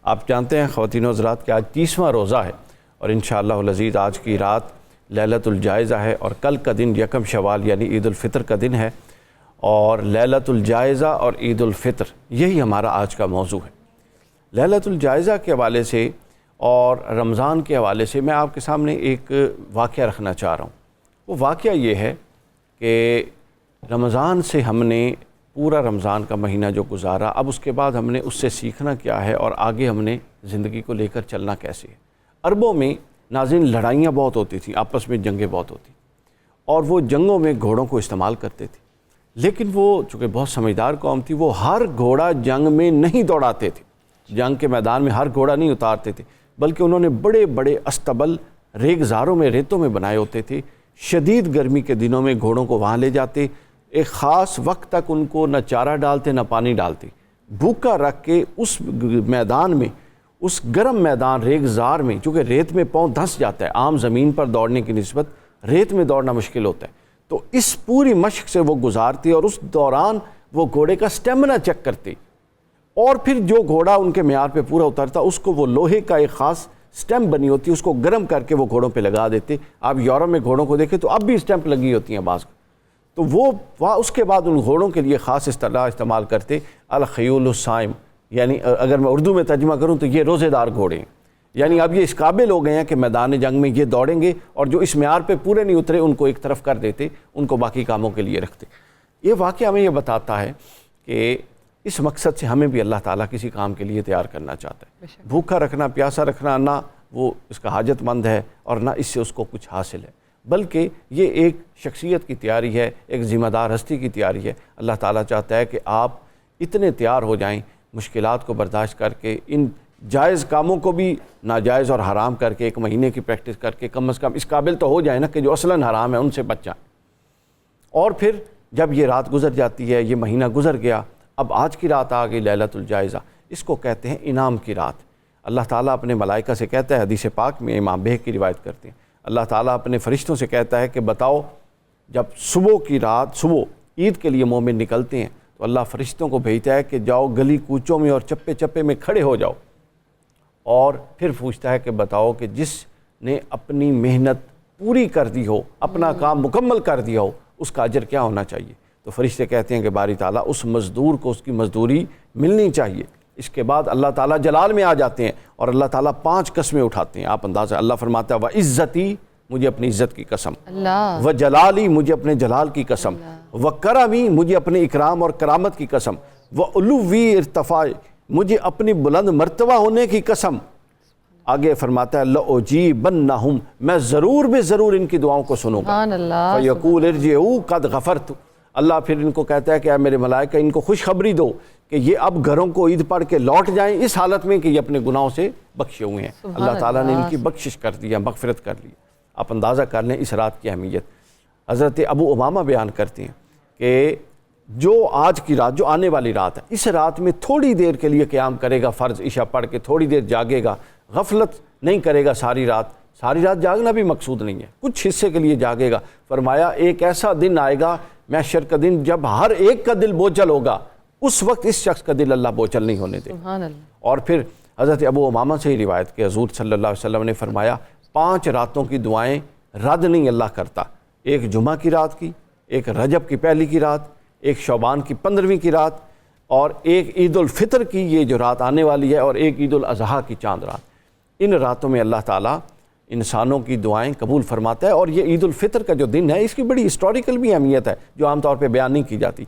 آپ جانتے ہیں خواتین و حضرات کہ آج 30واں روزہ ہے اور انشاءاللہ العزیز آج کی رات لیلۃ الجائزہ ہے اور کل کا دن یکم شوال یعنی عید الفطر کا دن ہے، اور لیلۃ الجائزہ اور عید الفطر یہی ہمارا آج کا موضوع ہے۔ لیلۃ الجائزہ کے حوالے سے اور رمضان کے حوالے سے میں آپ کے سامنے ایک واقعہ رکھنا چاہ رہا ہوں۔ وہ واقعہ یہ ہے کہ رمضان سے ہم نے پورا رمضان کا مہینہ جو گزارا، اب اس کے بعد ہم نے اس سے سیکھنا کیا ہے اور آگے ہم نے زندگی کو لے کر چلنا کیسے ہے۔ عربوں میں ناظرین لڑائیاں بہت ہوتی تھیں، آپس میں جنگیں بہت ہوتی اور وہ جنگوں میں گھوڑوں کو استعمال کرتے تھے، لیکن وہ چونکہ بہت سمجھدار قوم تھی، وہ ہر گھوڑا جنگ میں نہیں دوڑاتے تھے، جنگ کے میدان میں ہر گھوڑا نہیں اتارتے تھے، بلکہ انہوں نے بڑے بڑے استبل ریگزاروں میں ریتوں میں بنائے ہوتے تھے۔ شدید گرمی کے دنوں میں گھوڑوں کو وہاں لے جاتے، ایک خاص وقت تک ان کو نہ چارہ ڈالتے نہ پانی ڈالتے، بھوکا رکھ کے اس میدان میں، اس گرم میدان ریگزار میں، چونکہ ریت میں پاؤں دھنس جاتا ہے، عام زمین پر دوڑنے کی نسبت ریت میں دوڑنا مشکل ہوتا ہے، تو اس پوری مشق سے وہ گزارتے اور اس دوران وہ گھوڑے کا سٹیمنا چیک کرتے، اور پھر جو گھوڑا ان کے معیار پہ پورا اترتا اس کو وہ لوہے کا ایک خاص سٹیمپ بنی ہوتی ہے، اس کو گرم کر کے وہ گھوڑوں پہ لگا دیتے۔ آپ یورپ میں گھوڑوں کو دیکھیں تو اب بھی سٹیمپ لگی ہوتی ہیں بعض، تو وہ اس کے بعد ان گھوڑوں کے لیے خاص اصطلاح استعمال کرتے، الخیول الصائم، یعنی اگر میں اردو میں ترجمہ کروں تو یہ روزے دار گھوڑے ہیں، یعنی اب یہ اس قابل ہو گئے ہیں کہ میدان جنگ میں یہ دوڑیں گے، اور جو اس معیار پہ پورے نہیں اترے ان کو ایک طرف کر دیتے، ان کو باقی کاموں کے لیے رکھتے۔ یہ واقعہ ہمیں یہ بتاتا ہے کہ اس مقصد سے ہمیں بھی اللہ تعالیٰ کسی کام کے لیے تیار کرنا چاہتا ہے۔ بھوکا رکھنا، پیاسا رکھنا نہ وہ اس کا حاجت مند ہے اور نہ اس سے اس کو کچھ حاصل ہے، بلکہ یہ ایک شخصیت کی تیاری ہے، ایک ذمہ دار ہستی کی تیاری ہے۔ اللہ تعالیٰ چاہتا ہے کہ آپ اتنے تیار ہو جائیں مشکلات کو برداشت کر کے، ان جائز کاموں کو بھی ناجائز اور حرام کر کے، ایک مہینے کی پریکٹس کر کے کم از کم اس قابل تو ہو جائے نا کہ جو اصلاً حرام ہے ان سے بچ جائیں۔ اور پھر جب یہ رات گزر جاتی ہے، یہ مہینہ گزر گیا، اب آج کی رات آ گئی لیلۃ الجائزہ، اس کو کہتے ہیں انعام کی رات۔ اللہ تعالیٰ اپنے ملائکہ سے کہتا ہے، حدیث پاک میں امام بہق کی روایت کرتے ہیں، اللہ تعالیٰ اپنے فرشتوں سے کہتا ہے کہ بتاؤ جب صبح کی رات، صبح عید کے لیے مومن نکلتے ہیں تو اللہ فرشتوں کو بھیجتا ہے کہ جاؤ گلی کوچوں میں اور چپے چپے میں کھڑے ہو جاؤ، اور پھر پوچھتا ہے کہ بتاؤ کہ جس نے اپنی محنت پوری کر دی ہو، اپنا کام مکمل کر دیا ہو، اس کا اجر کیا ہونا چاہیے؟ تو فرشتے کہتے ہیں کہ باری تعالیٰ اس مزدور کو اس کی مزدوری ملنی چاہیے۔ اس کے بعد اللہ تعالیٰ جلال میں آ جاتے ہیں اور اللہ تعالیٰ 5 قسمیں اٹھاتے ہیں۔ آپ اندازہ، اللہ فرماتا ہے وَعِزَّتِي، مجھے اپنی عزت کی قسم، وَجَلَالِي، مجھے اپنے جلال کی قسم، وَكَرَمِي، مجھے اپنے اکرام اور کرامت کی قسم، وَعُلُوِّ ارتفاع، مجھے اپنی بلند مرتبہ ہونے کی قسم۔ آگے فرماتا ہے لَأُجِيبَنَّهُمْ، میں ضرور بے ضرور ان کی دعاؤں کو سنوں گا، فَيَقُولُ ارْجِعُوا قَدْ غَفَرْتُ، اللہ پھر ان کو کہتا ہے کہ اے میرے ملائکہ ان کو خوشخبری دو کہ یہ اب گھروں کو عید پڑھ کے لوٹ جائیں اس حالت میں کہ یہ اپنے گناہوں سے بخشے ہوئے ہیں۔ اللہ تعالیٰ نے ان کی بخشش کر دیا، مغفرت کر لی۔ آپ اندازہ کر لیں اس رات کی اہمیت۔ حضرت ابو امامہ بیان کرتے ہیں کہ جو آج کی رات، جو آنے والی رات ہے، اس رات میں تھوڑی دیر کے لیے قیام کرے گا، فرض عشاء پڑھ کے تھوڑی دیر جاگے گا، غفلت نہیں کرے گا ساری رات جاگنا بھی مقصود نہیں ہے، کچھ حصے کے لیے جاگے گا۔ فرمایا ایک ایسا دن آئے گا محشر کا دن جب ہر ایک کا دل بوجھل ہوگا، اس وقت اس شخص کا دل اللہ بوجھل نہیں ہونے دے۔ اور پھر حضرت ابو امامہ سے ہی روایت کہ حضور صلی اللہ علیہ وسلم نے فرمایا 5 راتوں کی دعائیں رد نہیں اللہ کرتا، ایک جمعہ کی رات کی، ایک رجب کی پہلی کی رات، ایک شعبان کی 15ویں کی رات، اور ایک عید الفطر کی یہ جو رات آنے والی ہے، اور ایک عید الاضحیٰ کی چاند رات۔ ان راتوں میں اللہ تعالیٰ انسانوں کی دعائیں قبول فرماتا ہے، اور یہ عید الفطر کا جو دن ہے اس کی بڑی ہسٹوریکل بھی اہمیت ہے جو عام طور پہ بیان نہیں کی جاتی۔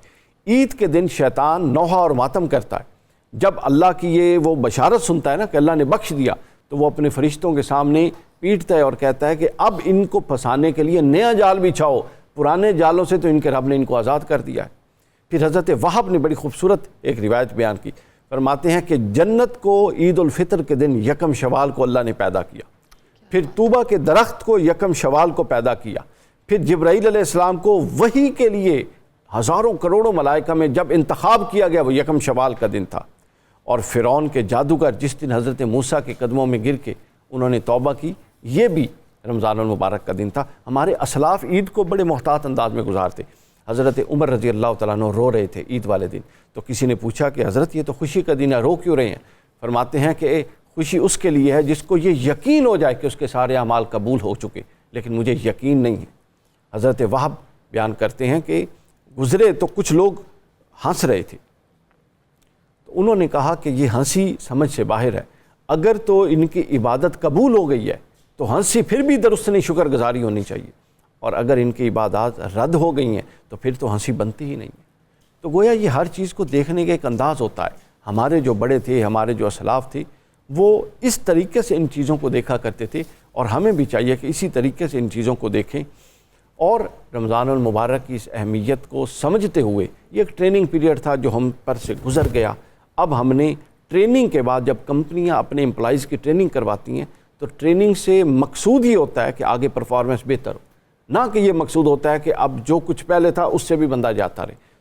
عید کے دن شیطان نوحہ اور ماتم کرتا ہے، جب اللہ کی یہ وہ بشارت سنتا ہے نا کہ اللہ نے بخش دیا، تو وہ اپنے فرشتوں کے سامنے پیٹتا ہے اور کہتا ہے کہ اب ان کو پھنسانے کے لیے نیا جال بچھاؤ، پرانے جالوں سے تو ان کے رب نے ان کو آزاد کر دیا ہے۔ پھر حضرت وہب نے بڑی خوبصورت ایک روایت بیان کی، فرماتے ہیں کہ جنت کو عید الفطر کے دن یکم شوال کو اللہ نے پیدا کیا، پھر طوبہ کے درخت کو یکم شوال کو پیدا کیا، پھر جبرائیل علیہ السلام کو وحی کے لیے ہزاروں کروڑوں ملائکہ میں جب انتخاب کیا گیا وہ یکم شوال کا دن تھا، اور فرعون کے جادوگر جس دن حضرت موسیٰ کے قدموں میں گر کے انہوں نے توبہ کی، یہ بھی رمضان المبارک کا دن تھا۔ ہمارے اسلاف عید کو بڑے محتاط انداز میں گزارتے۔ حضرت عمر رضی اللہ تعالیٰ عنہ رو رہے تھے عید والے دن، تو کسی نے پوچھا کہ حضرت یہ تو خوشی کا دن ہے، رو کیوں رہے ہیں؟ فرماتے ہیں کہ خوشی اس کے لیے ہے جس کو یہ یقین ہو جائے کہ اس کے سارے اعمال قبول ہو چکے، لیکن مجھے یقین نہیں ہے۔ حضرت وہب بیان کرتے ہیں کہ گزرے تو کچھ لوگ ہنس رہے تھے، تو انہوں نے کہا کہ یہ ہنسی سمجھ سے باہر ہے، اگر تو ان کی عبادت قبول ہو گئی ہے تو ہنسی پھر بھی درست نہیں، شکر گزاری ہونی چاہیے، اور اگر ان کی عبادات رد ہو گئی ہیں تو پھر تو ہنسی بنتی ہی نہیں ہے۔ تو گویا یہ ہر چیز کو دیکھنے کا ایک انداز ہوتا ہے۔ ہمارے جو بڑے تھے، ہمارے جو اسلاف تھے، وہ اس طریقے سے ان چیزوں کو دیکھا کرتے تھے، اور ہمیں بھی چاہیے کہ اسی طریقے سے ان چیزوں کو دیکھیں، اور رمضان المبارک کی اس اہمیت کو سمجھتے ہوئے، یہ ایک ٹریننگ پیریڈ تھا جو ہم پر سے گزر گیا۔ اب ہم نے ٹریننگ کے بعد، جب کمپنیاں اپنے امپلائیز کی ٹریننگ کرواتی ہیں تو ٹریننگ سے مقصود یہ ہوتا ہے کہ آگے پرفارمنس بہتر ہو، نہ کہ یہ مقصود ہوتا ہے کہ اب جو کچھ پہلے تھا اس سے بھی بندہ جاتا رہے۔